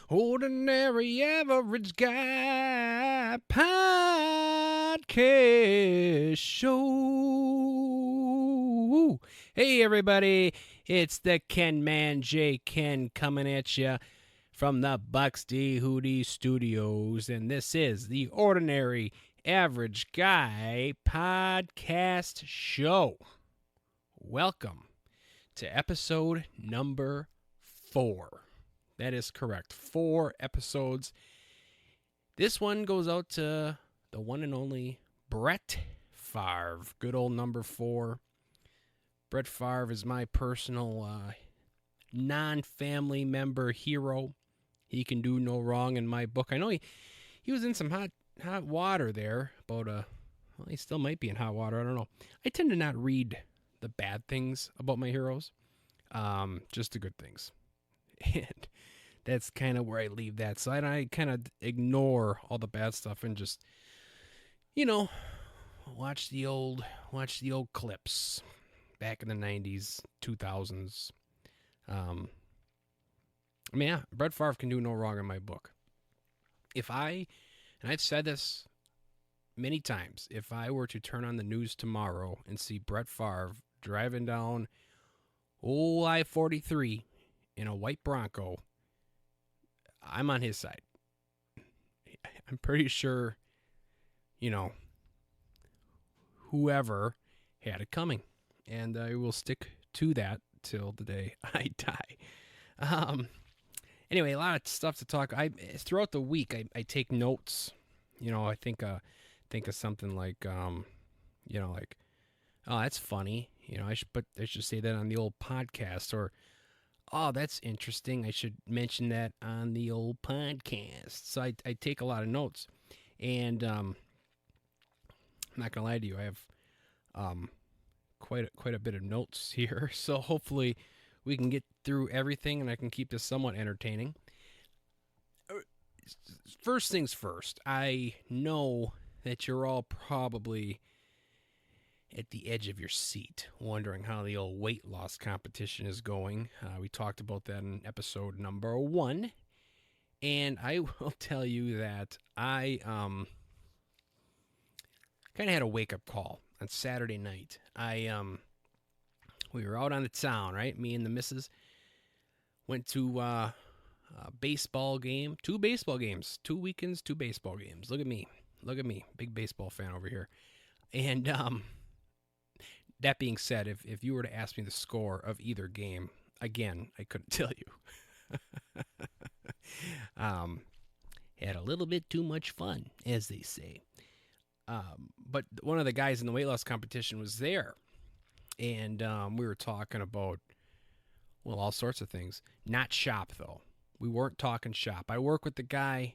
Ordinary Average Guy Podcast Show. Hey, everybody. It's the Ken Man, J-Kenn, coming at you from the Bucks D Hootie Studios. And this is the Ordinary Average Guy Podcast Show. Welcome to episode number 4. That is correct. 4 episodes. This one goes out to the one and only Brett Favre. Good old number 4. Brett Favre is my personal non-family member hero. He can do no wrong in my book. I know he was in some hot water there. Well, he still might be in hot water. I don't know. I tend to not read the bad things about my heroes. Just the good things. And that's kind of where I leave that. So I kind of ignore all the bad stuff and just, watch the old clips back in the 90s, 2000s. Brett Favre can do no wrong in my book. And I've said this many times, if I were to turn on the news tomorrow and see Brett Favre driving down old I-43 in a white Bronco, I'm on his side. I'm pretty sure, whoever had it coming. And I will stick to that till the day I die. Anyway, a lot of stuff to talk. Throughout the week, I take notes. I think of something like, oh, that's funny. I should say that on the old podcast, or, oh, that's interesting. I should mention that on the old podcast. So I take a lot of notes. And I'm not going to lie to you. I have quite a bit of notes here. So hopefully we can get through everything and I can keep this somewhat entertaining. First things first, I know that you're all probably at the edge of your seat, wondering how the old weight loss competition is going. We talked about that in episode number 1. And I will tell you that I kind of had a wake-up call on Saturday night. We were out on the town, right? Me and the missus went to a baseball game. 2 baseball games. 2 weekends, 2 baseball games. Look at me. Big baseball fan over here. And that being said, if you were to ask me the score of either game, again, I couldn't tell you. Had a little bit too much fun, as they say. But one of the guys in the weight loss competition was there. And we were talking about, well, all sorts of things. Not shop, though. We weren't talking shop. I work with the guy.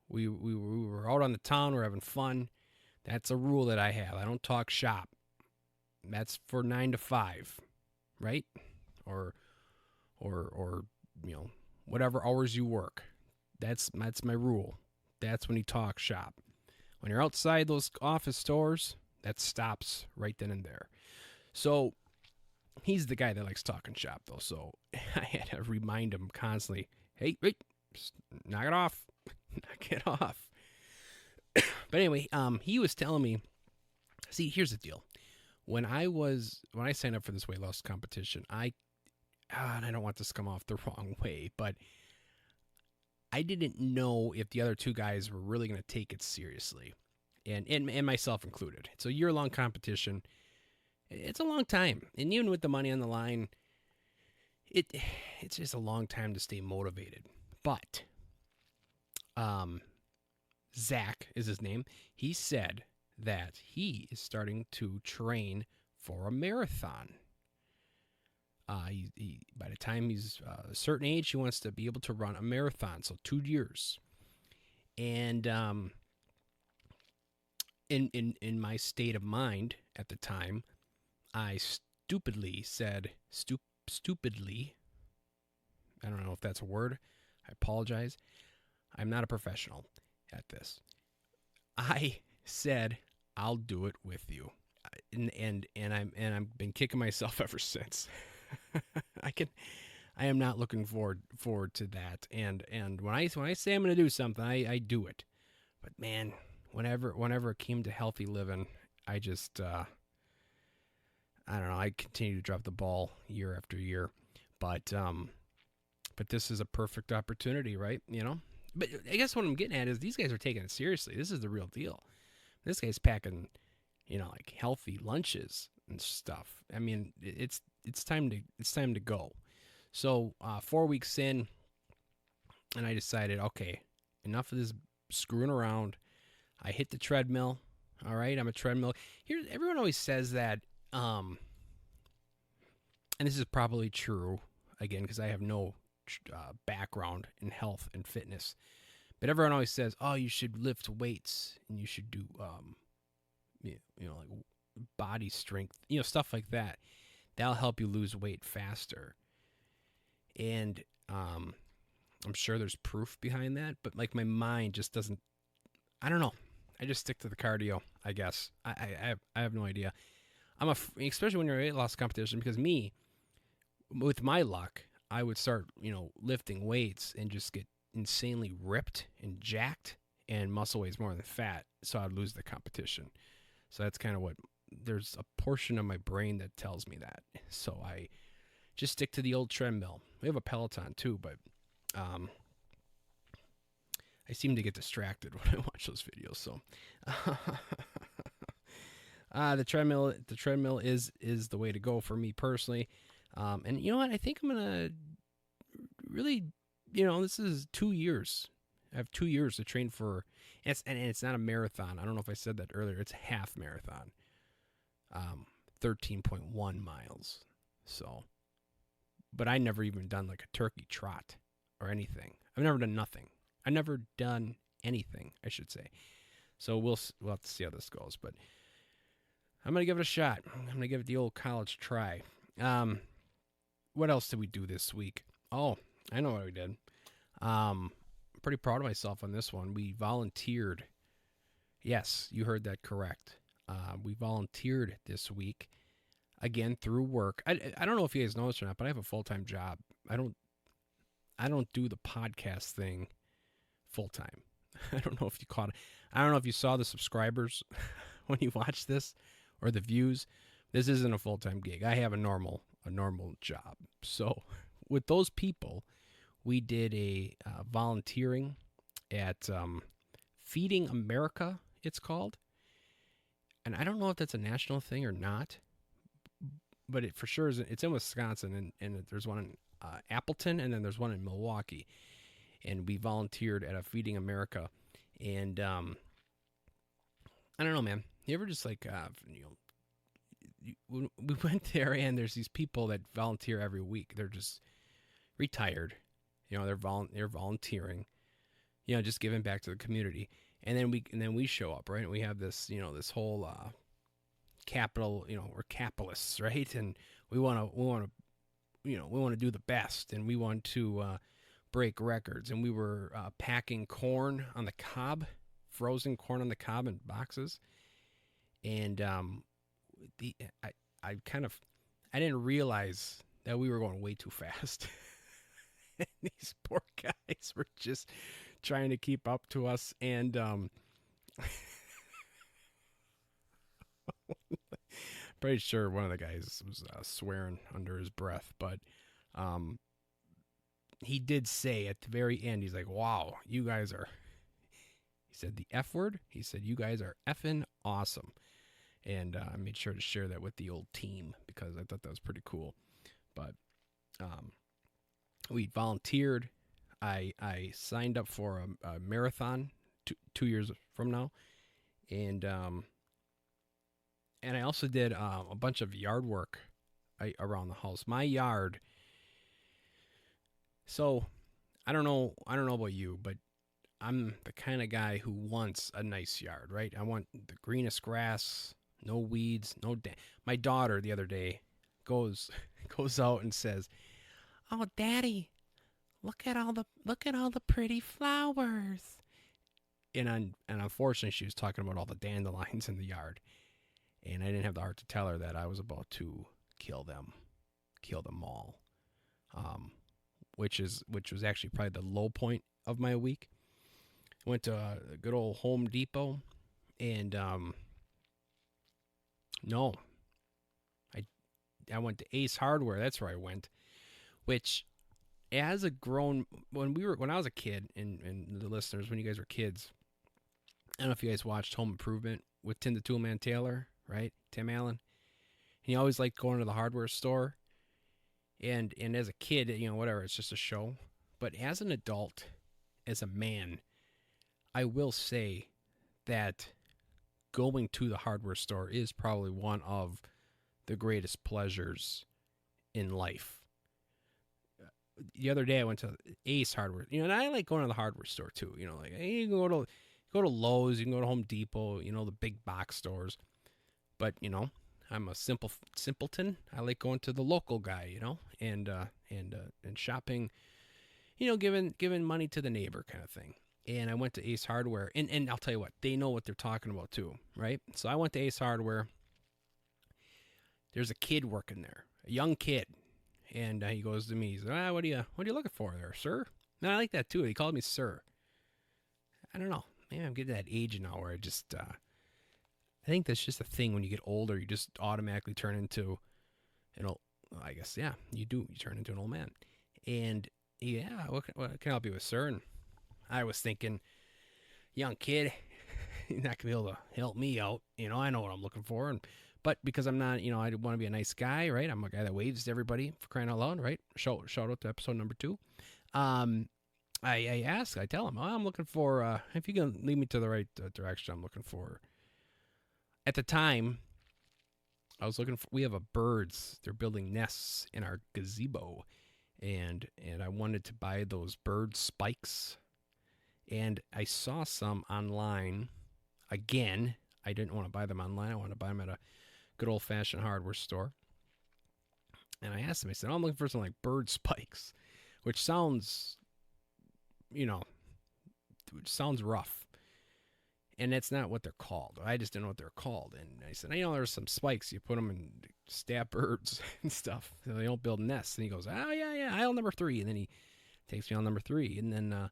We were out on the town. We were having fun. That's a rule that I have. I don't talk shop. That's for 9 to 5, right? Or whatever hours you work. That's my rule. That's when you talk shop. When you're outside those office doors, that stops right then and there. So he's the guy that likes talking shop, though. So I had to remind him constantly, hey, knock it off. Knock it off. But anyway, he was telling me, see, here's the deal. When I signed up for this weight loss competition, and I don't want this to come off the wrong way, but I didn't know if the other 2 guys were really going to take it seriously, and myself included. It's a year-long competition. It's a long time, and even with the money on the line, it's just a long time to stay motivated. But Zach is his name. He said that he is starting to train for a marathon. He by the time he's a certain age, he wants to be able to run a marathon. So 2 years. And in my state of mind at the time, I stupidly said, stupidly, I don't know if that's a word. I apologize. I'm not a professional at this. I said, I'll do it with you. And I've been kicking myself ever since. I am not looking forward to that. And when I say I'm going to do something, I do it. But man, whenever it came to healthy living, I just I don't know. I continue to drop the ball year after year, but this is a perfect opportunity, right? But I guess what I'm getting at is these guys are taking it seriously. This is the real deal. This guy's packing, like healthy lunches and stuff. I mean, it's time to go. So 4 weeks in, and I decided, okay, enough of this screwing around. I hit the treadmill. All right, I'm a treadmill. Here, everyone always says that, and this is probably true again because I have no background in health and fitness. But everyone always says, "Oh, you should lift weights and you should do, like body strength, stuff like that. That'll help you lose weight faster." And I'm sure there's proof behind that, but like my mind just doesn't. I don't know. I just stick to the cardio, I guess. I have no idea. Especially when you're at weight loss competition, because with my luck, I would start, lifting weights and just get insanely ripped and jacked, and muscle weighs more than fat, so I'd lose the competition. So that's kind of what, there's a portion of my brain that tells me that. So I just stick to the old treadmill. We have a Peloton too, but I seem to get distracted when I watch those videos. So the treadmill is the way to go for me personally. And you know what? I think I'm gonna really, this is 2 years. I have 2 years to train for, and it's not a marathon. I don't know if I said that earlier. It's a half marathon, 13.1 miles. So, but I never even done like a turkey trot or anything. I've never done nothing. I've never done anything, I should say. So we'll have to see how this goes. But I'm going to give it a shot. I'm going to give it the old college try. What else did we do this week? Oh, I know what we did. I'm pretty proud of myself on this one. We volunteered. Yes, you heard that correct. We volunteered this week, again, through work. I don't know if you guys know this or not, but I have a full-time job. I don't do the podcast thing full-time. I don't know if you caught it. I don't know if you saw the subscribers when you watched this or the views. This isn't a full-time gig. I have a normal job. So with those people, we did a volunteering at Feeding America, it's called. And I don't know if that's a national thing or not, but it for sure is. It's in Wisconsin, and there's one in Appleton, and then there's one in Milwaukee. And we volunteered at a Feeding America. And I don't know, man. You ever just like, we went there, and there's these people that volunteer every week. They're just retired. They're volunteering, just giving back to the community. And then we show up, right? And we have this, this whole capital, we're capitalists, right? And we want to do the best, and we want to break records. And we were packing corn on the cob, frozen corn on the cob in boxes. And I didn't realize that we were going way too fast. And these poor guys were just trying to keep up to us, and pretty sure one of the guys was swearing under his breath, but he did say at the very end, he's like, "Wow, you guys are," he said the F word, he said, "You guys are effing awesome." And I made sure to share that with the old team because I thought that was pretty cool. But we volunteered. I signed up for a marathon 2 years from now, and I also did a bunch of yard work around the house. My yard. So I don't know about you, but I'm the kind of guy who wants a nice yard, right? I want the greenest grass, no weeds, my daughter the other day goes out and says, "Oh, Daddy, look at all the pretty flowers." And unfortunately, she was talking about all the dandelions in the yard, and I didn't have the heart to tell her that I was about to kill them all. which was actually probably the low point of my week. Went to a good old Home Depot, and no, I I went to Ace Hardware. That's where I went. Which, as a grown, when I was a kid, and the listeners, when you guys were kids, I don't know if you guys watched Home Improvement with Tim the Toolman Taylor, right? Tim Allen. He always liked going to the hardware store. And as a kid, whatever, it's just a show. But as an adult, as a man, I will say that going to the hardware store is probably one of the greatest pleasures in life. The other day I went to Ace Hardware, and I like going to the hardware store too. Like you can go to Lowe's, you can go to Home Depot, the big box stores. But I'm a simpleton. I like going to the local guy, and shopping, giving money to the neighbor kind of thing. And I went to Ace Hardware, and I'll tell you what, they know what they're talking about too, right? So I went to Ace Hardware. There's a kid working there, a young kid, and he goes to me. He's like, what are you looking for there, sir? And I like that too. He called me sir. I don't know. Maybe I'm getting to that age now where I just, I think that's just a thing. When you get older, you just automatically turn into an old. I guess yeah, you do. You turn into an old man. And yeah, what can I help you with, sir? And I was thinking, young kid, he's not gonna be able to help me out. I know what I'm looking for, but because I'm not, I want to be a nice guy, right? I'm a guy that waves to everybody, for crying out loud, right? Shout out to episode number 2. I tell him, I'm looking for, if you can lead me to the right direction, I'm looking for. At the time, I was looking for. We have birds. They're building nests in our gazebo, and I wanted to buy those bird spikes. And I saw some online. Again, I didn't want to buy them online. I wanted to buy them at a good old-fashioned hardware store. And I asked him, I said, I'm looking for some like bird spikes, which sounds, sounds rough. And that's not what they're called. I just didn't know what they're called. And I said, there's some spikes. You put them in stab birds and stuff. So they don't build nests. And he goes, oh, yeah, aisle number 3. And then he takes me on number 3. And then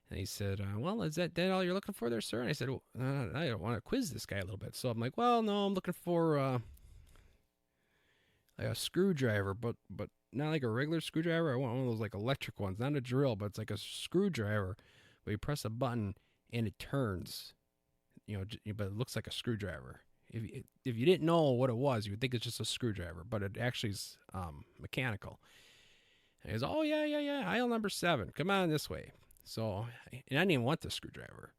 and he said, well, is that all you're looking for there, sir? And I said, well, I don't want to quiz this guy a little bit. So I'm like, well, no, I'm looking for like a screwdriver, but not like a regular screwdriver. I want one of those like electric ones, not a drill, but it's like a screwdriver. But you press a button and it turns. But it looks like a screwdriver. If you didn't know what it was, you would think it's just a screwdriver, but it actually is mechanical. And he goes, oh, yeah, aisle number 7. Come on this way. So, and I didn't even want the screwdriver.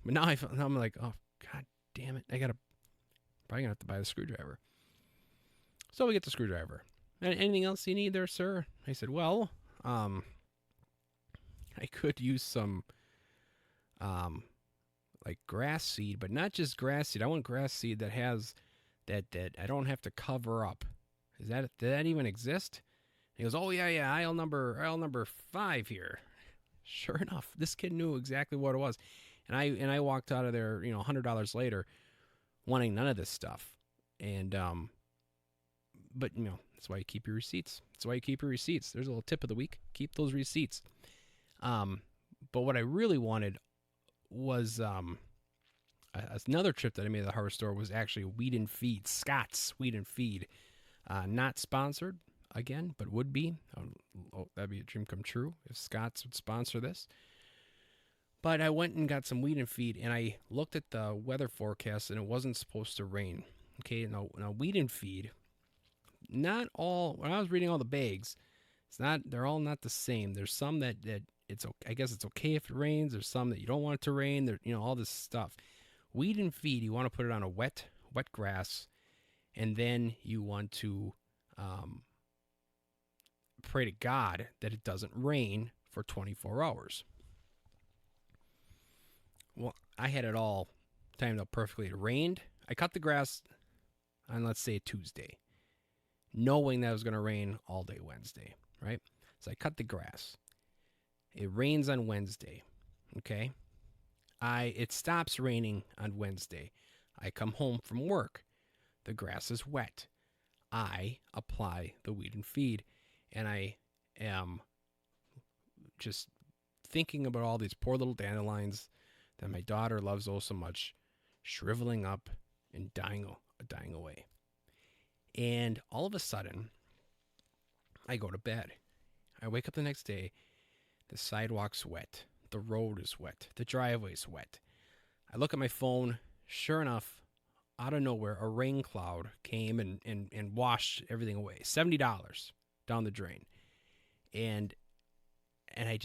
But now I'm like, oh, God damn it. Probably going to have to buy the screwdriver. So we get the screwdriver. Anything else you need there, sir? I said, well, I could use some like grass seed, but not just grass seed. I want grass seed that has that I don't have to cover up. Did that even exist? He goes, oh yeah, aisle number 5 here. Sure enough, this kid knew exactly what it was, and I walked out of there, $100 later, wanting none of this stuff, and but that's why you keep your receipts. There's a little tip of the week: keep those receipts. But what I really wanted was another trip that I made to the hardware store was actually Weed and Feed, Scott's Weed and Feed. Not sponsored again, but would be. That'd be a dream come true if Scott's would sponsor this. But I went and got some Weed and Feed, and I looked at the weather forecast, and it wasn't supposed to rain. Okay, now Weed and Feed, not all. When I was reading all the bags, they're all not the same. There's some that it's okay. I guess it's okay if it rains. There's some that you don't want it to rain. There, all this stuff. Weed and Feed, you want to put it on a wet grass, and then you want to pray to God that it doesn't rain for 24 hours. Well, I had it all timed up perfectly. It rained. I cut the grass on, let's say, Tuesday, knowing that it was going to rain all day Wednesday, right? So I cut the grass. It rains on Wednesday, okay? It stops raining on Wednesday. I come home from work. The grass is wet. I apply the Weed and Feed, and I am just thinking about all these poor little dandelions that my daughter loves oh so much, shriveling up and dying away. And all of a sudden, I go to bed. I wake up the next day. The sidewalk's wet. The road is wet. The driveway's wet. I look at my phone. Sure enough, out of nowhere, a rain cloud came and washed everything away. $70 down the drain. And I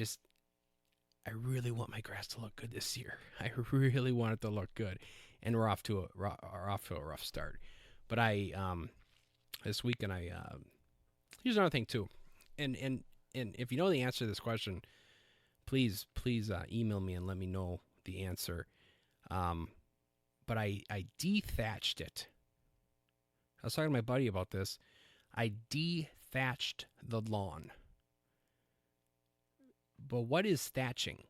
really want my grass to look good this year. I really want it to look good. And we're off to a rough start. But this weekend here's another thing too. And if you know the answer to this question, please email me and let me know the answer. But I dethatched it. I was talking to my buddy about this. I dethatched the lawn. But what is thatching?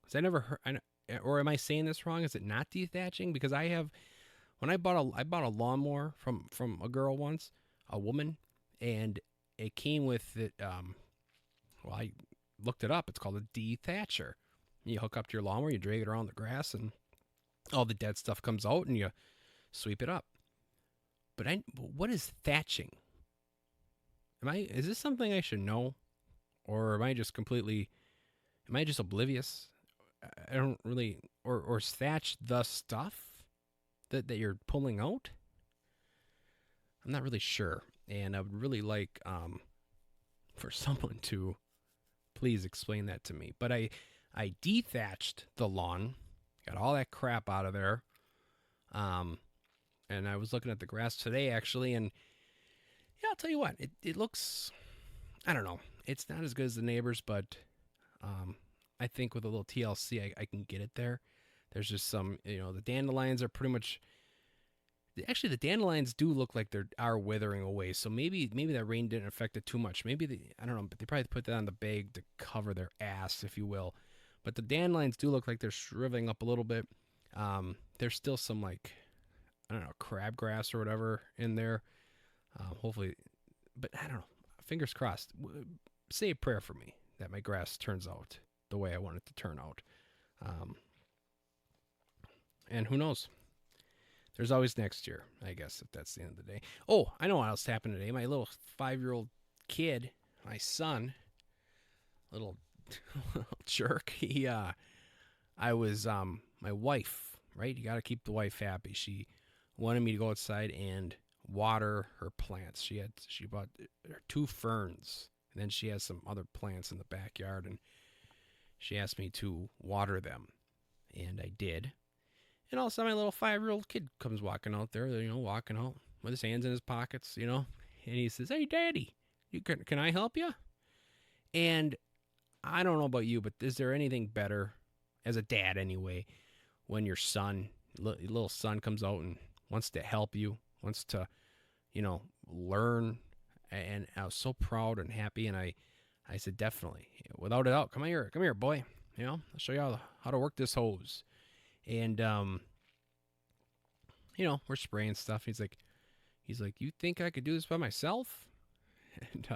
Because I never heard, or am I saying this wrong? Is it not dethatching? Because when I bought a lawnmower from a girl once, a woman, and it came with it. Well, I looked it up. It's called a dethatcher. You hook up to your lawnmower, you drag it around the grass, and all the dead stuff comes out, and you sweep it up. But what is thatching? Is this something I should know? Or am I just oblivious? I don't really, or is thatch the stuff that you're pulling out? I'm not really sure. And I would really like for someone to please explain that to me. But I dethatched the lawn, got all that crap out of there. And I was looking at the grass today, actually, and yeah, I'll tell you what, it looks, I don't know. It's not as good as the neighbors, but I think with a little TLC, I can get it there. There's just some, the dandelions are pretty much. Actually, the dandelions do look like they are withering away. So maybe that rain didn't affect it too much. Maybe I don't know, but they probably put that on the bag to cover their ass, if you will. But the dandelions do look like they're shriveling up a little bit. There's still some I don't know, crabgrass or whatever in there. Hopefully, but I don't know. Fingers crossed. Say a prayer for me that my grass turns out the way I want it to turn out. And who knows? There's always next year, I guess, if that's the end of the day. Oh, I know what else happened today. My little 5-year-old kid, my son, little jerk, my wife, right? You got to keep the wife happy. She wanted me to go outside and water her plants. She bought her 2 ferns, and then she has some other plants in the backyard, and she asked me to water them, and I did. And all of a sudden, my little 5-year-old kid comes walking out there, walking out with his hands in his pockets, and he says, "Hey, Daddy, can I help you?" And I don't know about you, but is there anything better, as a dad anyway, when your little son comes out and wants to help you, wants to, learn. And I was so proud and happy, and I said, definitely, without a doubt, come here, boy. I'll show you how to work this hose. And we're spraying stuff. He's like, you think I could do this by myself? And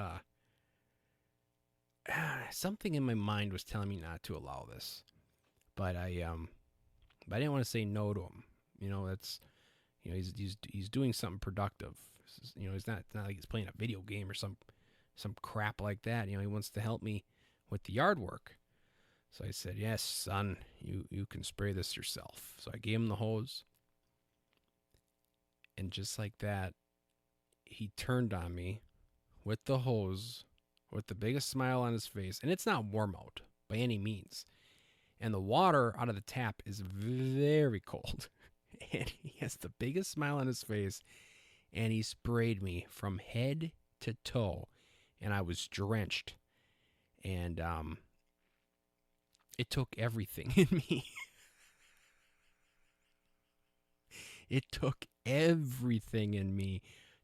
something in my mind was telling me not to allow this, but I didn't want to say no to him. That's, he's doing something productive. It's not like he's playing a video game or some crap like that. He wants to help me with the yard work. So I said, "Yes, son, you can spray this yourself." So I gave him the hose. And just like that, he turned on me with the hose, with the biggest smile on his face. And it's not warm out by any means. And the water out of the tap is very cold. And he has the biggest smile on his face. And he sprayed me from head to toe. And I was drenched. And it took everything in me. It took everything in me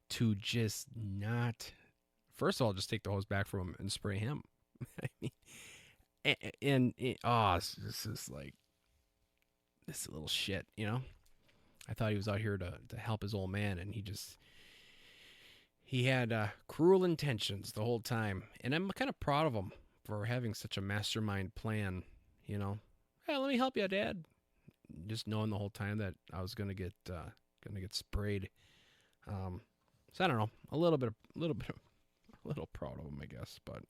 to just not, first of all, just take the hose back from him and spray him. I mean, this is like, this little shit, I thought he was out here to help his old man, and he had cruel intentions the whole time. And I'm kind of proud of him for having such a mastermind plan. You know, hey, let me help you, Dad. Just knowing the whole time that I was gonna get sprayed. So I don't know, a little proud of him, I guess, but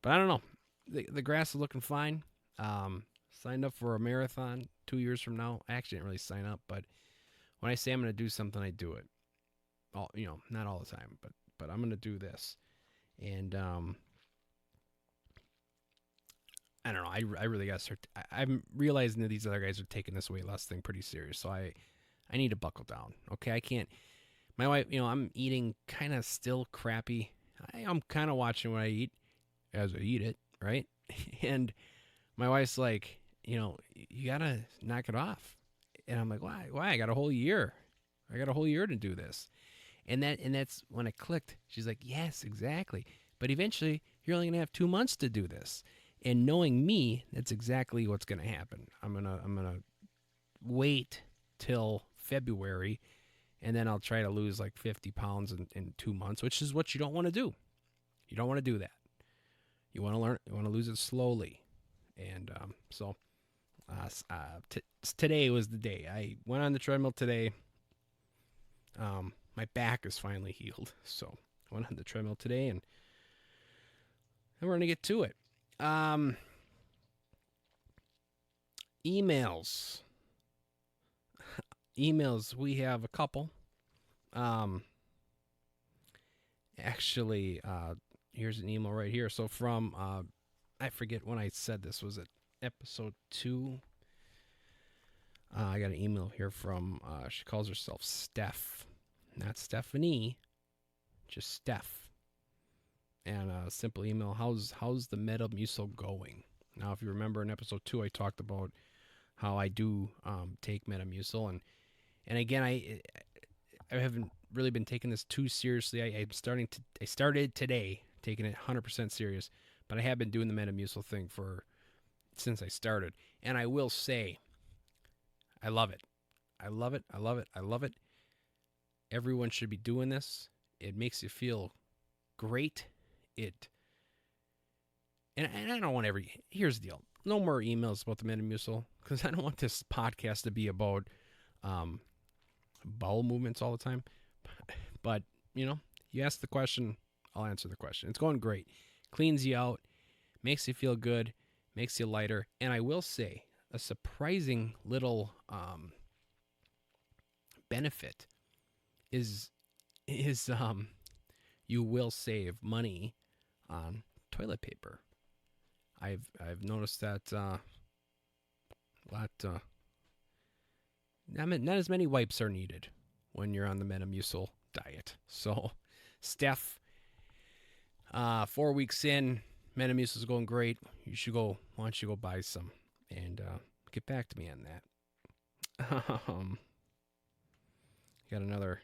I don't know. The grass is looking fine. Signed up for a marathon 2 years from now. I actually didn't really sign up, but when I say I'm going to do something, I do it. Not all the time, but I'm going to do this. And I don't know. I really got to start. I'm realizing that these other guys are taking this weight loss thing pretty serious. So I need to buckle down. Okay, I can't. My wife, I'm eating kind of still crappy. I'm kind of watching what I eat as I eat it, right? And my wife's like, you gotta knock it off. And I'm like, why? I got a whole year. I got a whole year to do this. And that's when it clicked. She's like, yes, exactly. But eventually, you're only gonna have 2 months to do this. And knowing me, that's exactly what's gonna happen. I'm gonna wait till February, and then I'll try to lose like 50 pounds in 2 months, which is what you don't want to do. You don't want to do that. You want to learn. You want to lose it slowly. And today was the day. I went on the treadmill today. My back is finally healed, so I went on the treadmill today, and we're going to get to it. Emails. We have a couple. Actually, here's an email right here. So from, I forget when I said this. Was it episode 2? I got an email here from, she calls herself Steph. Not Stephanie, just Steph. And a simple email, how's the Metamucil going? Now, if you remember in episode 2, I talked about how I do take Metamucil. And again, I haven't really been taking this too seriously. I started today taking it 100% serious, but I have been doing the Metamucil thing since I started. And I will say, I love it. I love it. I love it. I love it. Everyone should be doing this. It makes you feel great. And I don't want here's the deal. No more emails about the Metamucil, because I don't want this podcast to be about bowel movements all the time. But, you ask the question, I'll answer the question. It's going great. Cleans you out, makes you feel good, makes you lighter. And I will say, a surprising little benefit is you will save money on toilet paper. I've noticed that a lot. Not as many wipes are needed when you're on the Metamucil diet. So, Steph, 4 weeks in, Metamucil is going great. Why don't you go buy some and get back to me on that. Got another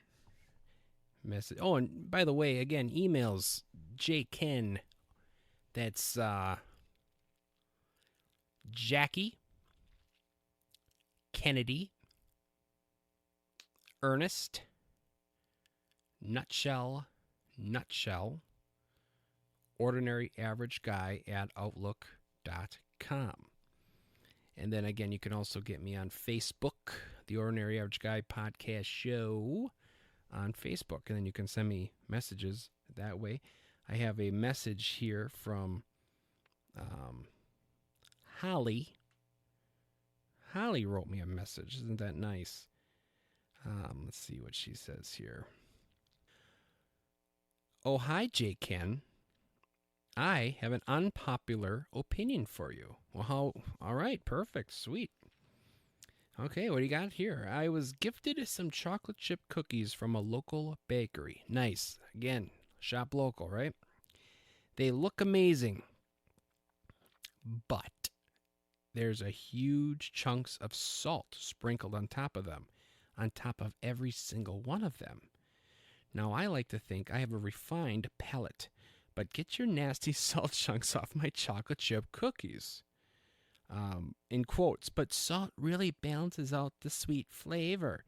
message. Oh, and by the way, again, emails, J-Kenn. That's Jackie, Kennedy, Ernest, Nutshell, Ordinary Average Guy at Outlook.com. And then again, you can also get me on Facebook, the Ordinary Average Guy Podcast Show on Facebook. And then you can send me messages that way. I have a message here from Holly. Holly wrote me a message. Isn't that nice? Let's see what she says here. Oh, hi, J-Kenn. I have an unpopular opinion for you. Well, all right, perfect, sweet. Okay, what do you got here? I was gifted some chocolate chip cookies from a local bakery. Nice. Again, shop local, right? They look amazing, but there's a huge chunks of salt sprinkled on top of them, on top of every single one of them. Now, I like to think I have a refined palate, but get your nasty salt chunks off my chocolate chip cookies. In quotes, but salt really balances out the sweet flavor.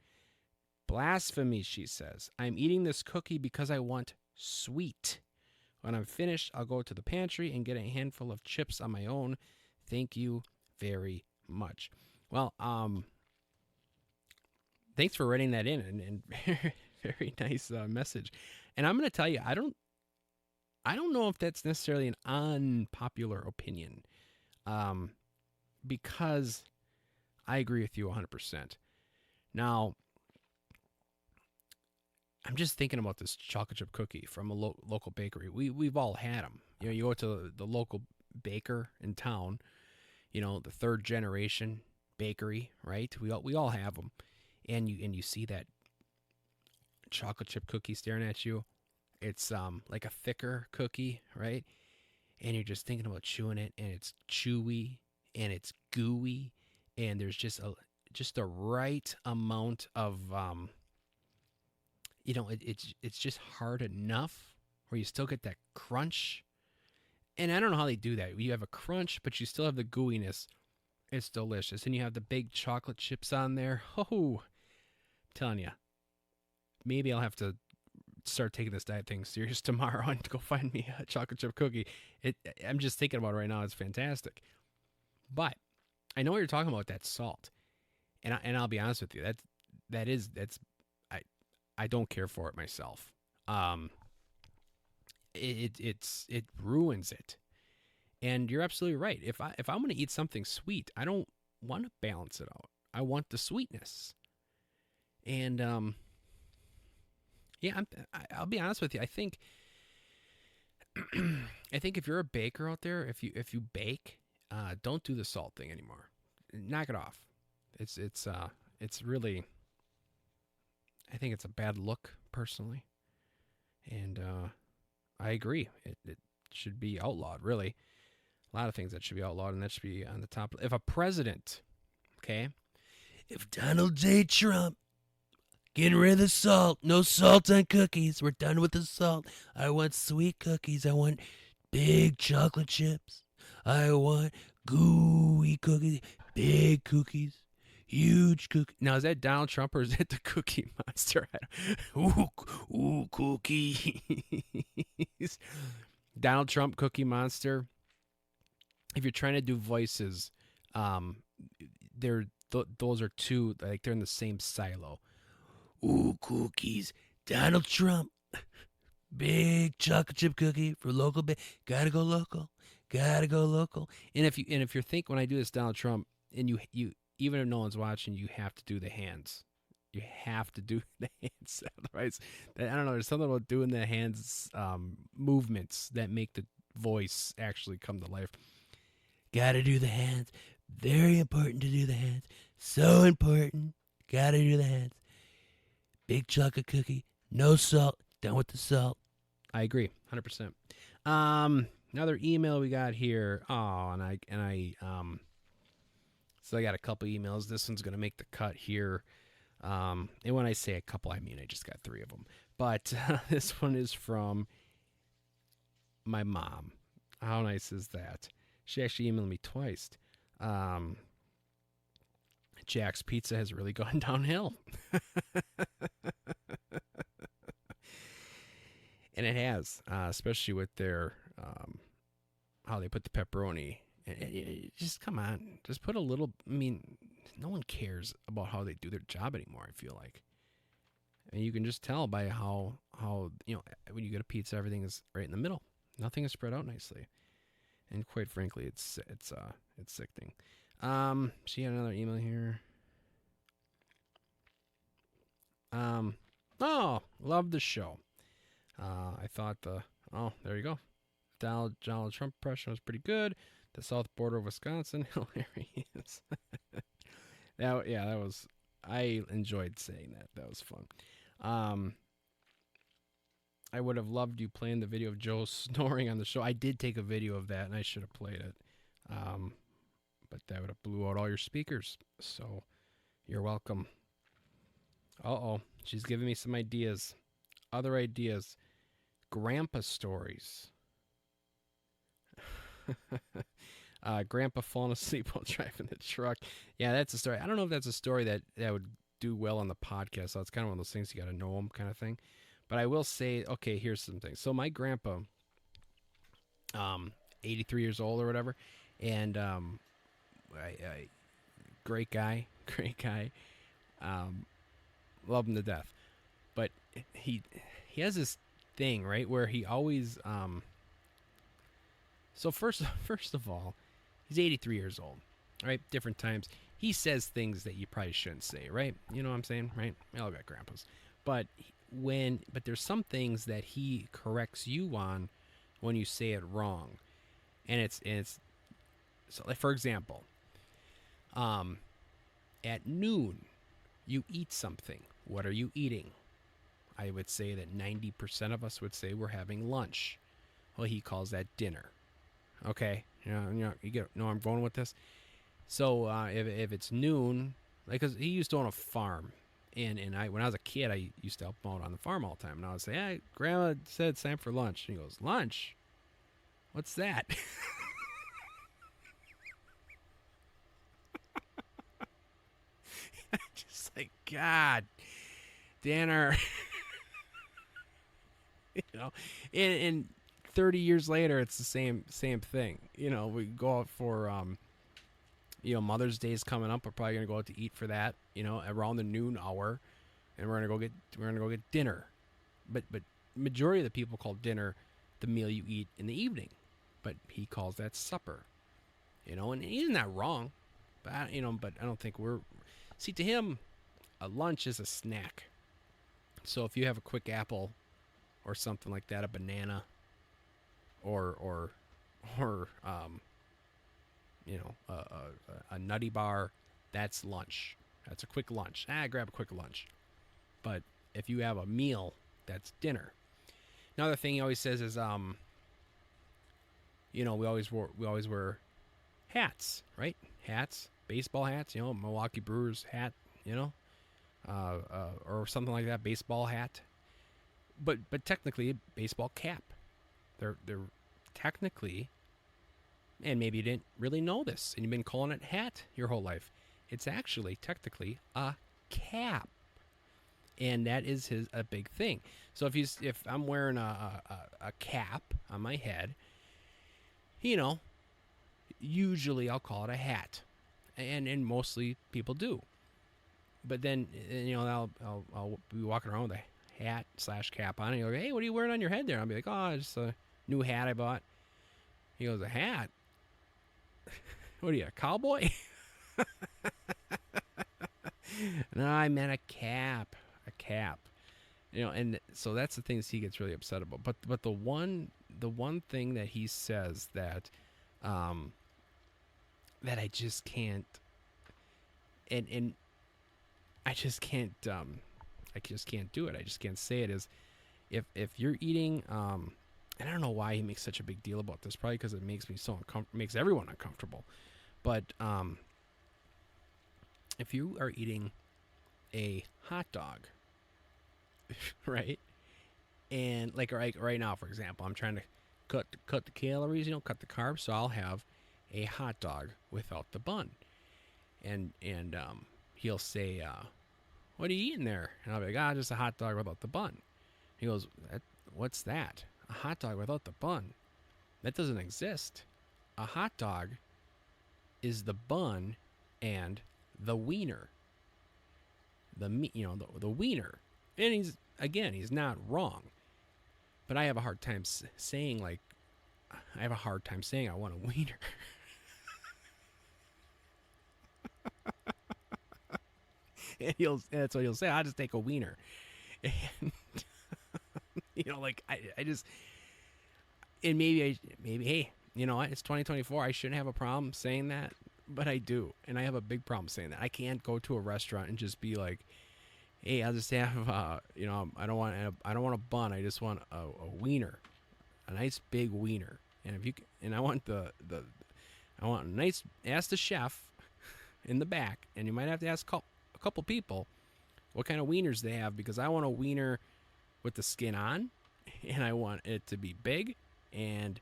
Blasphemy, she says. I'm eating this cookie because I want sweet. When I'm finished, I'll go to the pantry and get a handful of chips on my own. Thank you very much. Well, thanks for writing that in, and very, very nice message. And I'm going to tell you, I don't know if that's necessarily an unpopular opinion, um, because I agree with you 100%. Now, I'm just thinking about this chocolate chip cookie from a local bakery. We've all had them. You go to the local baker in town. The third generation bakery, right? We all have them, and you see that chocolate chip cookie staring at you. It's like a thicker cookie, right? And you're just thinking about chewing it, and it's chewy and it's gooey, and there's just the right amount of it's just hard enough where you still get that crunch. And I don't know how they do that. You have a crunch, but you still have the gooiness. It's delicious, and you have the big chocolate chips on there. Oh, I'm telling you, maybe I'll have to start taking this diet thing serious tomorrow and go find me a chocolate chip cookie. I'm just thinking about it right now. It's fantastic. But I know what you're talking about, that salt. And I'll be honest with you, that's I don't care for it myself. Um it ruins it. And you're absolutely right. If I'm going to eat something sweet, I don't want to balance it out. I want the sweetness. And yeah, I'll be honest with you. I think I think if you're a baker out there, if you bake, don't do the salt thing anymore. Knock it off. It's really, I think it's a bad look personally, and I agree. It should be outlawed. Really, a lot of things that should be outlawed, and that should be on the top. If a president, okay, if Donald J. Trump getting rid of the salt. No salt on cookies. We're done with the salt. I want sweet cookies. I want big chocolate chips. I want gooey cookies. Big cookies. Huge cookies. Now, is that Donald Trump or is that the Cookie Monster? Ooh, cookies. Donald Trump, Cookie Monster. If you're trying to do voices, those are two, like they're in the same silo. Ooh, cookies. Donald Trump. Big chocolate chip cookie for local. Gotta go local. Gotta go local. And if you're thinking, when I do this Donald Trump, and you even if no one's watching, you have to do the hands. You have to do the hands. Otherwise, I don't know. There's something about doing the hands movements that make the voice actually come to life. Gotta do the hands. Very important to do the hands. So important. Gotta do the hands. Big chocolate cookie. No salt. Done with the salt. I agree. 100%. Another email we got here. Oh, so I got a couple emails. This one's going to make the cut here. And when I say a couple, I mean I just got 3 of them. But this one is from my mom. How nice is that? She actually emailed me twice. Jack's Pizza has really gone downhill. And it has, especially with their how they put the pepperoni. Just come on, just put a little. I mean, no one cares about how they do their job anymore. I feel like, and you can just tell by how when you get a pizza, everything is right in the middle. Nothing is spread out nicely, and quite frankly, it's sickening. She had another email here. Oh, love the show. I thought there you go. Donald Trump impression was pretty good. The south border of Wisconsin, hilarious. that was. I enjoyed saying that. That was fun. I would have loved you playing the video of Joe snoring on the show. I did take a video of that, and I should have played it. But that would have blew out all your speakers. So you're welcome. She's giving me some ideas. Other ideas. Grandpa stories. Grandpa falling asleep while driving the truck. Yeah, that's a story. I don't know if that's a story that would do well on the podcast. So it's kind of one of those things you got to know them kind of thing. But I will say, okay, here's some things. So my grandpa, um, 83 years old or whatever, and great guy, great guy, um, love him to death. But he he has this thing right where he always so first of all, he's 83 years old, right? Different times. He says things that you probably shouldn't say, right? You know what I'm saying, right? We all got grandpas. But but there's some things that he corrects you on when you say it wrong. And it's so like for example, um at noon you eat something. What are you eating? I would say that 90% of us would say we're having lunch. Well, he calls that dinner. Okay, you get know where I'm going with this. So if it's noon, like, cause he used to own a farm, and I when I was a kid, I used to help him out on the farm all the time, and I would say, "Hey, Grandma said it's time for lunch." And he goes, "Lunch? What's that?" Just like God, dinner, you know, and 30 years later, it's the same thing. We go out for Mother's Day is coming up. We're probably gonna go out to eat for that. Around the noon hour, and we're gonna go get dinner. But majority of the people call dinner the meal you eat in the evening, but he calls that supper. And he's not wrong, but I don't think we're see to him a lunch is a snack. So if you have a quick apple or something like that, a banana or or a nutty bar, that's lunch. That's a quick lunch. Grab a quick lunch. But if you have a meal, that's dinner. Another thing he always says is, we always wear hats, right? Hats, baseball hats. Milwaukee Brewers hat. Or something like that, baseball hat. But technically, a baseball cap. They're technically, and maybe you didn't really know this, and you've been calling it hat your whole life. It's actually technically a cap, and that is a big thing. So if I'm wearing a cap on my head, you know, usually I'll call it a hat, and mostly people do. But then I'll be walking around with a hat slash cap on, and you're like, hey, what are you wearing on your head there? I'll be like, oh, it's a new hat I bought. He goes, a hat? What are you, a cowboy? No, I meant a cap. A cap. And so that's the things he gets really upset about. But the one thing that he says um that and I just can't do it. I just can't say it is if you're eating and I don't know why he makes such a big deal about this. Probably because it makes me so makes everyone uncomfortable. But if you are eating a hot dog, right? And like right now, for example, I'm trying to cut the calories, cut the carbs, so I'll have a hot dog without the bun. And he'll say, "What are you eating there?" And I'll be like, just a hot dog without the bun." He goes, "What's that? A hot dog without the bun? That doesn't exist. A hot dog is the bun and the wiener, the meat, the wiener." And he's not wrong, but I have a hard time saying I want a wiener. And that's what he'll say. I'll just take a wiener. And I just, and maybe hey, what? It's 2024. I shouldn't have a problem saying that, but I do, and I have a big problem saying that. I can't go to a restaurant and just be like, hey, I'll just have I don't want a bun. I just want a wiener, a nice big wiener. And I want I want a nice. Ask the chef in the back, and you might have to ask a couple people what kind of wieners they have, because I want a wiener with the skin on, and I want it to be big, and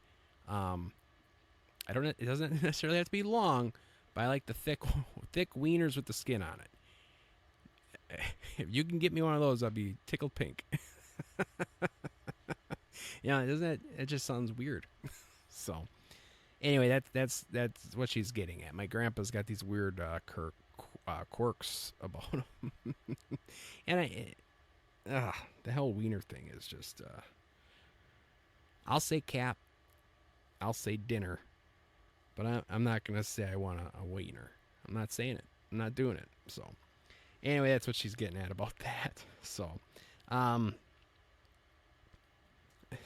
I don't. It doesn't necessarily have to be long, but I like the thick wieners with the skin on it. If you can get me one of those, I'll be tickled pink. Doesn't it? It just sounds weird. So anyway, that's what she's getting at. My grandpa's got these weird quirks about him, and the whole wiener thing is just. I'll say cap, I'll say dinner, but I'm not gonna say I want a wiener. I'm not saying it. I'm not doing it. So anyway, that's what she's getting at about that. Um,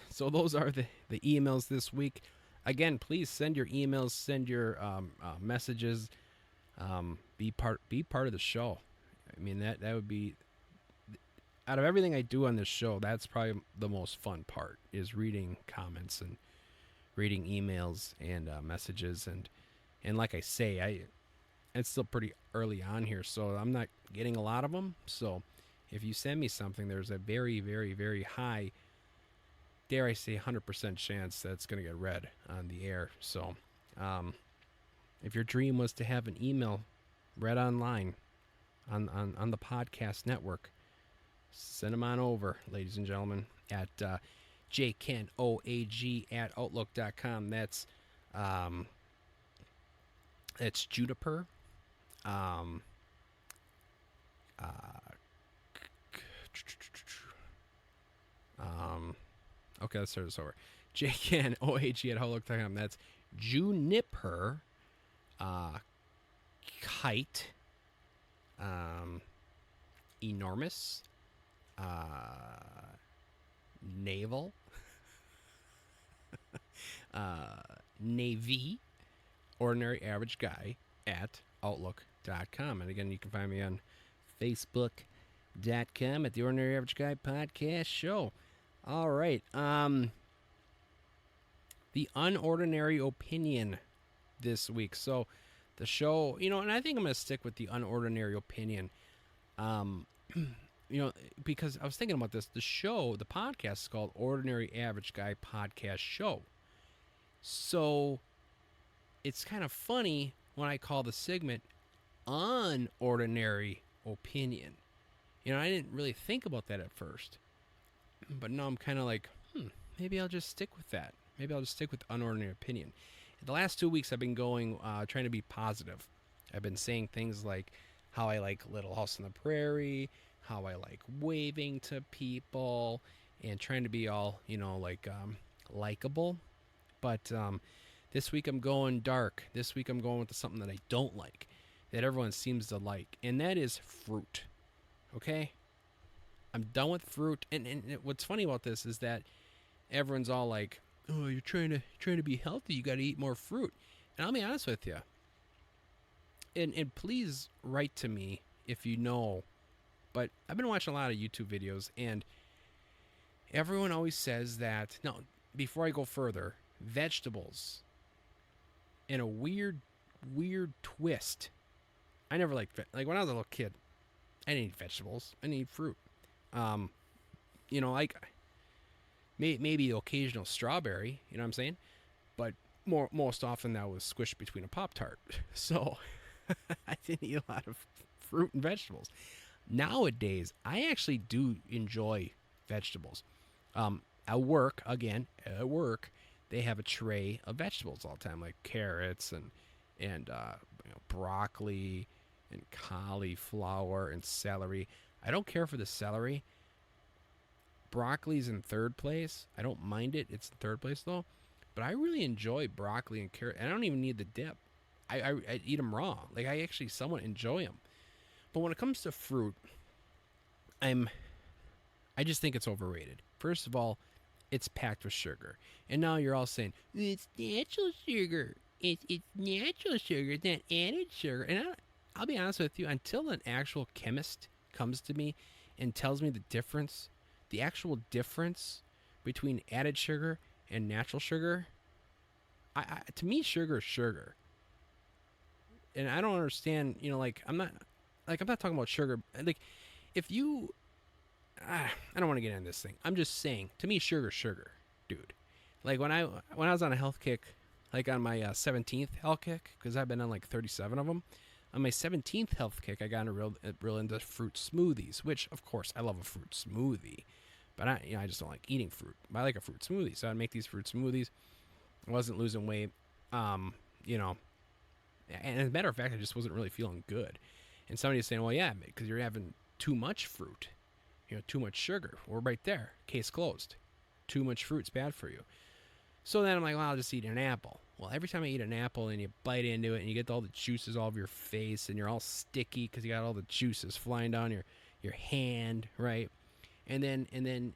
so those are the emails this week. Again, please send your emails, send your messages. Be part of the show. I mean that would be, out of everything I do on this show, that's probably the most fun part, is reading comments and reading emails and messages, and like I say, it's still pretty early on here, so I'm not getting a lot of them. So if you send me something, there's a very, very, very high, dare I say, 100% chance that it's going to get read on the air. So if your dream was to have an email read online on the podcast network, send them on over, ladies and gentlemen, at J-Kenn, OAG, at Outlook.com. That's Juniper. Okay, let's start this over. J-Kenn, OAG, at Outlook.com. That's Juniper, Kite, Enormous, Naval, Navy, Ordinary Average Guy, at Outlook.com. And again, you can find me on Facebook.com at the Ordinary Average Guy Podcast Show. All right. The Unordinary Opinion this week. So the show, and I think I'm going to stick with the Unordinary Opinion. Because I was thinking about this. The podcast is called Ordinary Average Guy Podcast Show. So it's kind of funny when I call the segment Unordinary Opinion. I didn't really think about that at first. But now I'm kind of like, maybe I'll just stick with that. Maybe I'll just stick with Unordinary Opinion. The last 2 weeks I've been going, trying to be positive. I've been saying things like how I like Little House on the Prairie, how I like waving to people, and trying to be all, likable. But this week I'm going dark. This week I'm going with something that I don't like, that everyone seems to like, and that is fruit. Okay? I'm done with fruit. And what's funny about this is that everyone's all like, oh, you're trying to be healthy, you got to eat more fruit. And I'll be honest with you. And please write to me if you know. But I've been watching a lot of YouTube videos, and everyone always says that, no, before I go further, vegetables, in a weird twist. I never liked, when I was a little kid, I didn't eat vegetables. I didn't eat fruit. Like maybe the occasional strawberry, you know what I'm saying? But most often that was squished between a Pop-Tart. So I didn't eat a lot of fruit and vegetables. Nowadays, I actually do enjoy vegetables. At work, they have a tray of vegetables all the time, like carrots and broccoli and cauliflower and celery. I don't care for the celery. Broccoli's in third place. I don't mind it. It's in third place, though. But I really enjoy broccoli and carrot. I don't even need the dip. I eat them raw. Like, I actually somewhat enjoy them. But when it comes to fruit, I just think it's overrated. First of all, it's packed with sugar. And now you're all saying, it's natural sugar. It's natural sugar. It's not added sugar. And I'll be honest with you, until an actual chemist comes to me and tells me the actual difference between added sugar and natural sugar, to me, sugar is sugar. And I don't understand, I'm not talking about sugar. Like, if you, I don't want to get into this thing. I'm just saying, to me, sugar, dude. Like, when I was on a health kick, like on my 17th health kick, because I've been on like 37 of them. On my 17th health kick, I got real into fruit smoothies, which, of course, I love a fruit smoothie. But I just don't like eating fruit. But I like a fruit smoothie, so I'd make these fruit smoothies. I wasn't losing weight. Um, you know, and as a matter of fact, I just wasn't really feeling good. And somebody's saying, well, yeah, because you're having too much fruit, too much sugar. We're right there. Case closed. Too much fruit's bad for you. So then I'm like, well, I'll just eat an apple. Well, every time I eat an apple and you bite into it and you get all the juices all over your face and you're all sticky because you got all the juices flying down your hand, right? And then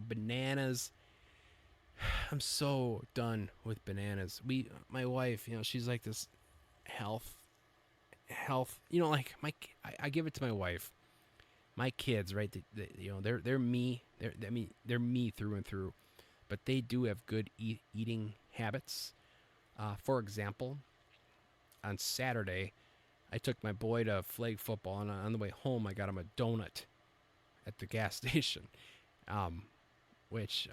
bananas. I'm so done with bananas. My wife, she's like this health, like I give it to my wife. My kids, right? They're me. They're me through and through. But they do have good eating habits. For example, on Saturday, I took my boy to flag football, and on the way home, I got him a donut at the gas station. Which,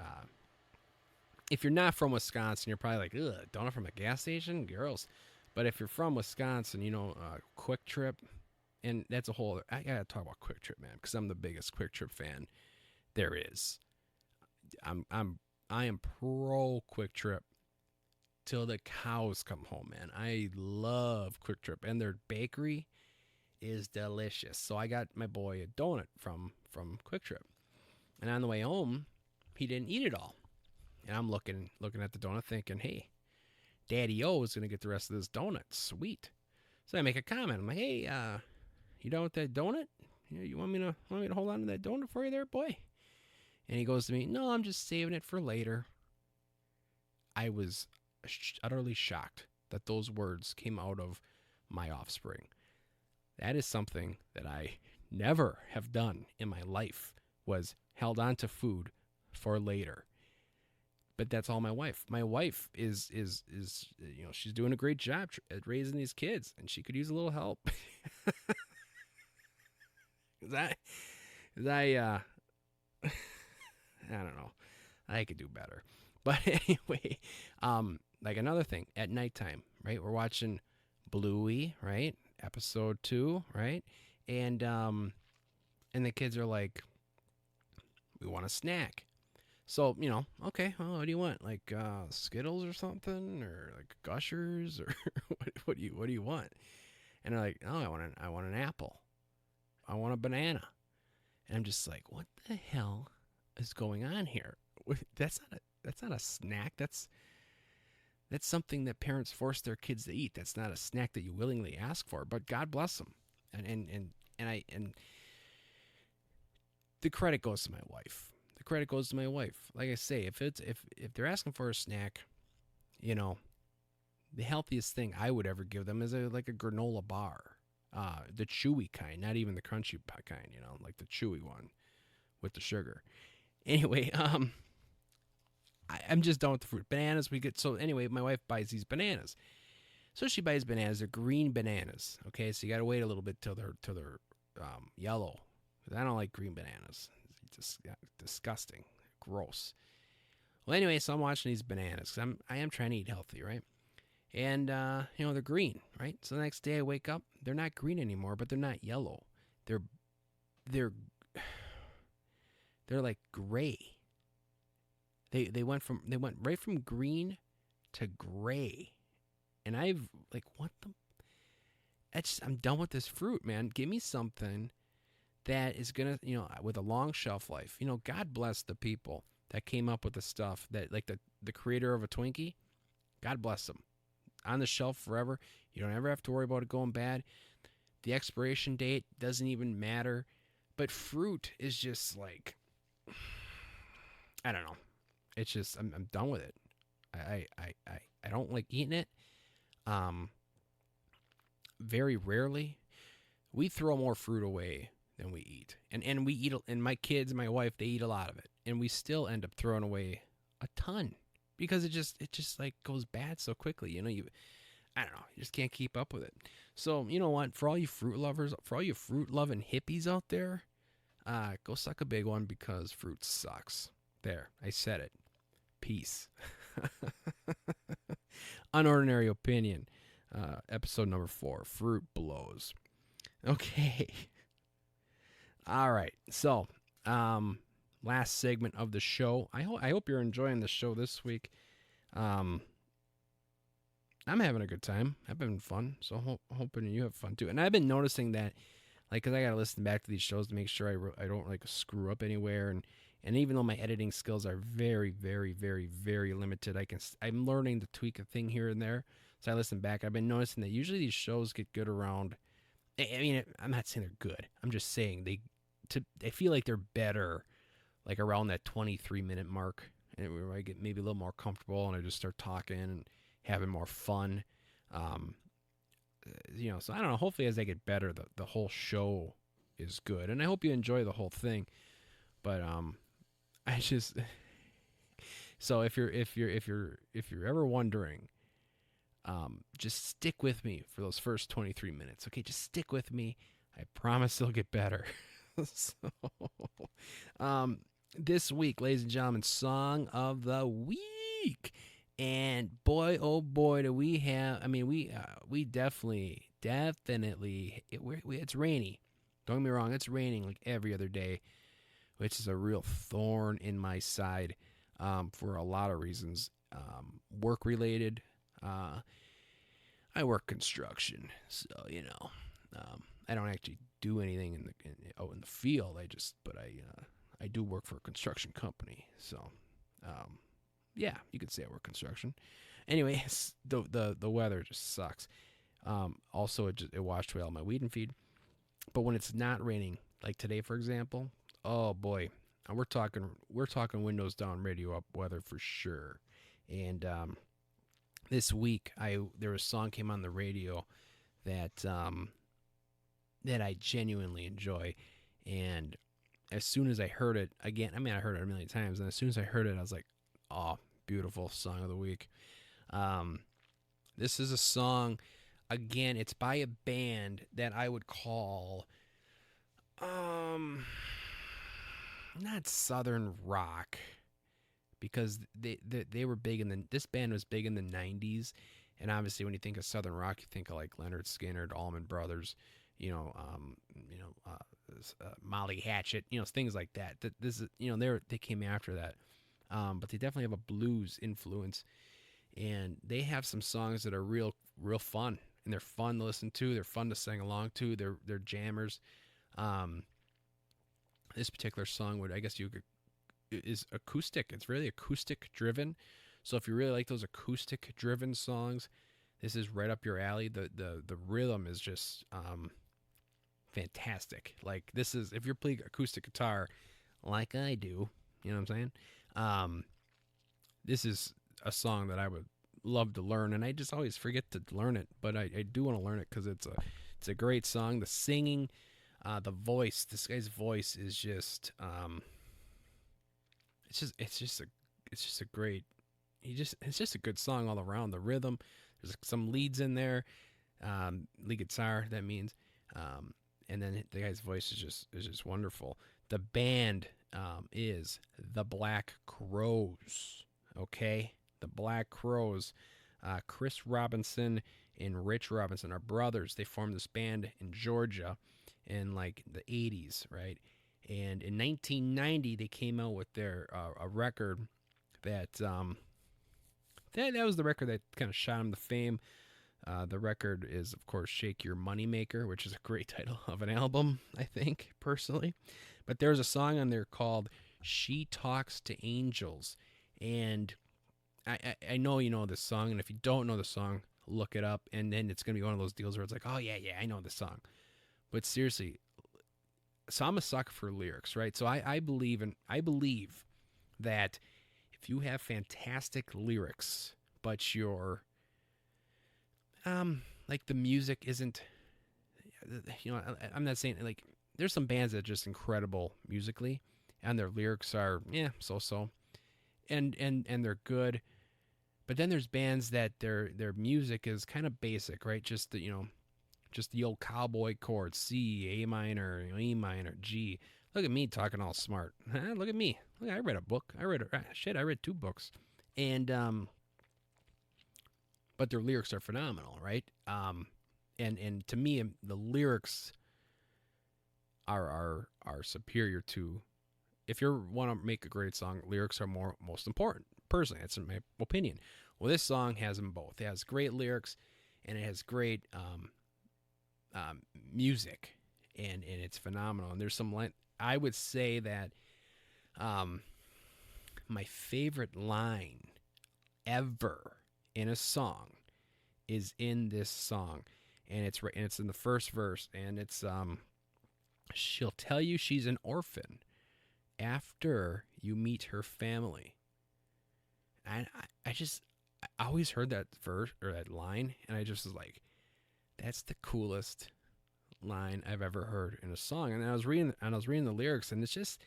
if you're not from Wisconsin, you're probably like, ugh, donut from a gas station? Girls. But if you're from Wisconsin, Quick Trip, and that's a whole. I gotta talk about Quick Trip, man, because I'm the biggest Quick Trip fan there is. I am pro Quick Trip till the cows come home, man. I love Quick Trip, and their bakery is delicious. So I got my boy a donut from Quick Trip, and on the way home, he didn't eat it all. And I'm looking at the donut, thinking, hey, Daddy O is gonna get the rest of this donut. Sweet. So I make a comment. I'm like, hey, you done with that donut? You want me to hold on to that donut for you there, boy? And he goes to me, no, I'm just saving it for later. I was utterly shocked that those words came out of my offspring. That is something that I never have done in my life, was held on to food for later. But that's all my wife. My wife is she's doing a great job at raising these kids, and she could use a little help. I don't know. I could do better. But anyway, like another thing, at nighttime, right? We're watching Bluey, right? Episode 2, right? And the kids are like, we want a snack. So, okay, well, what do you want? Like Skittles or something, or like Gushers, or what do you want? And they're like, oh, I want an apple. I want a banana. And I'm just like, what the hell is going on here? That's not a snack. That's something that parents force their kids to eat. That's not a snack that you willingly ask for. But God bless them. And the credit goes to my wife. The credit goes to my wife. Like I say, if they're asking for a snack, the healthiest thing I would ever give them is a granola bar, the chewy kind, not even the crunchy kind. Like the chewy one with the sugar. Anyway, I'm just done with the fruit. Bananas so anyway, my wife buys these bananas. So she buys bananas. They're green bananas. Okay, so you gotta wait a little bit till they're yellow. I don't like green bananas. It's just disgusting, gross. Well, anyway, so I'm watching these bananas because I am trying to eat healthy, right? And they're green, right? So the next day I wake up, they're not green anymore, but they're not yellow. They're like gray. They went right from green to gray, and I've like, what the? I'm done with this fruit, man. Give me something that is gonna, with a long shelf life. God bless the people that came up with the stuff that, like the creator of a Twinkie. God bless them. On the shelf forever. You don't ever have to worry about it going bad. The expiration date doesn't even matter. But fruit is just like, I don't know. It's just I'm done with it. I don't like eating it. Very rarely. We throw more fruit away than we eat. And we eat, and my kids and my wife, they eat a lot of it. And we still end up throwing away a ton because it just like goes bad so quickly. I don't know, you just can't keep up with it. So, you know what? For all you fruit lovers, for all you fruit loving hippies out there, go suck a big one because fruit sucks. There, I said it. Peace. Unordinary opinion. Episode number 4. Fruit blows. Okay. All right. So, last segment of the show. I hope you're enjoying the show this week. I'm having a good time. I've been fun, so hoping you have fun too. And I've been noticing that, like, cause I gotta listen back to these shows to make sure I don't like screw up anywhere. And even though my editing skills are very, very, very, very limited, I'm learning to tweak a thing here and there. So I listen back. I've been noticing that usually these shows get good around. I mean, I'm not saying they're good. I'm just saying I feel like they're better, like around that 23-minute mark, and where I get maybe a little more comfortable and I just start talking and having more fun. Um, so I don't know. Hopefully, as I get better, the whole show is good, and I hope you enjoy the whole thing. But I just so if you're ever wondering, just stick with me for those first 23 minutes. Okay, just stick with me. I promise it'll get better. so, um, this week, ladies and gentlemen, song of the week. And boy, oh boy, do we have! I mean, we definitely, it's rainy. Don't get me wrong, it's raining like every other day, which is a real thorn in my side, for a lot of reasons, work related. I work construction, so I don't actually do anything in the field. I do work for a construction company, so. Yeah, you could say I work construction. Anyway, the weather just sucks. Also, it washed away all my weed and feed. But when it's not raining, like today, for example, oh boy, we're talking windows down, radio up weather for sure. And this week, there was a song came on the radio that that I genuinely enjoy, and as soon as I heard it again, I mean I heard it a million times, and as soon as I heard it, I was like, oh, beautiful song of the week. This is a song, again, it's by a band that I would call, not Southern rock, because they were big this band was big in the 90s, and obviously when you think of Southern rock, you think of like Leonard Skinner, Allman Brothers, Molly Hatchet, things like that. This is, they came after that. But they definitely have a blues influence, and they have some songs that are real fun, and they're fun to listen to. They're fun to sing along to. They're jammers. This particular song is acoustic. It's really acoustic driven. So if you really like those acoustic driven songs, this is right up your alley. The rhythm is just fantastic. Like, this is, if you're playing acoustic guitar like I do, you know what I'm saying? This is a song that I would love to learn, and I just always forget to learn it, but I do want to learn it because it's a great song. The singing, the voice, this guy's voice is just it's just a great, it's just a good song all around. The rhythm, there's some leads in there, lead guitar, that means, and then the guy's voice is just wonderful. The band is the Black Crowes. Okay, the Black Crowes. Chris Robinson and Rich Robinson are brothers. They formed this band in Georgia in like the 80s, right? And in 1990, they came out with their a record that was the record that kind of shot them to fame. The record is, of course, Shake Your Moneymaker, which is a great title of an album, I think, personally. But there's a song on there called She Talks to Angels. And I know you know this song, and if you don't know the song, look it up, and then it's going to be one of those deals where it's like, oh, yeah, I know this song. But seriously, so I'm a sucker for lyrics, right? So I believe that if you have fantastic lyrics, but your like the music isn't, I'm not saying, like, there's some bands that are just incredible musically, and their lyrics are so, and they're good, but then there's bands that their music is kind of basic, right? Just the old cowboy chords, C, A minor, E minor, G. Look at me talking all smart. Look at me. Look, I read a book. I read 2 books, and but their lyrics are phenomenal, right? And to me, the lyrics are superior to, if you want to make a great song, lyrics are most important. Personally, that's in my opinion. Well, this song has them both. It has great lyrics, and it has great music, and it's phenomenal. And there's some line. I would say that um, my favorite line ever in a song is in this song, and it's in the first verse, and it's she'll tell you she's an orphan after you meet her family. And I always heard that verse or that line, and I just was like, that's the coolest line I've ever heard in a song. And I was reading the lyrics, and it's just,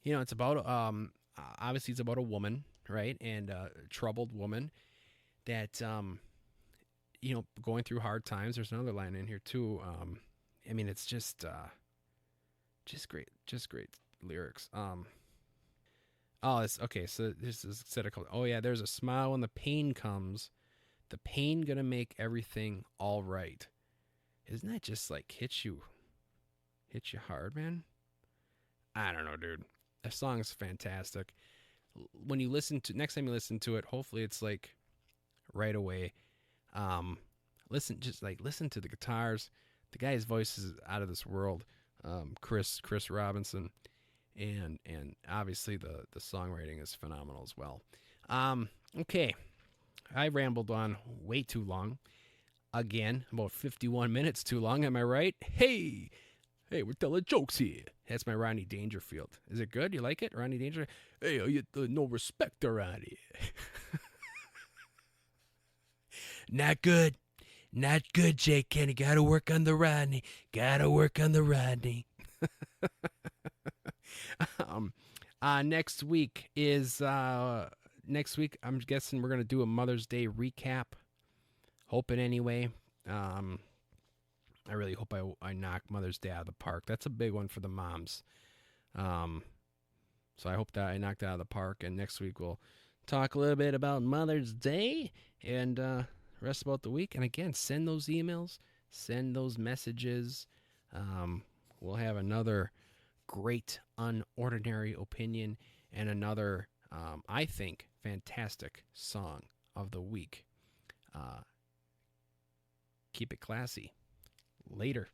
it's about obviously it's about a woman, right, and a troubled woman that going through hard times. There's another line in here too. I mean, it's just great lyrics. Oh, it's okay. So this is said called. Oh yeah, there's a smile when the pain comes. The pain gonna make everything all right. Isn't that just like hit you hard, man? I don't know, dude. That song is fantastic. When you listen to next time you listen to it, hopefully it's like right away. Listen to the guitars. The guy's voice is out of this world. Chris Robinson, and obviously the songwriting is phenomenal as well. Okay, I rambled on way too long. Again, about 51 minutes too long. Am I right? Hey, we're telling jokes here. That's my Rodney Dangerfield. Is it good? You like it, Rodney Dangerfield? Hey, you no respect around here. Not good. Not good, J-Kenn. You gotta work on the Rodney. Gotta work on the Rodney. Next week is next week. I'm guessing we're gonna do a Mother's Day recap. Hoping anyway. I really hope I knock Mother's Day out of the park. That's a big one for the moms. So I hope that I knocked it out of the park. And next week we'll talk a little bit about Mother's Day and rest about the week. And again, send those emails, send those messages. We'll have another great, unordinary opinion and another, I think, fantastic song of the week. Keep it classy. Later.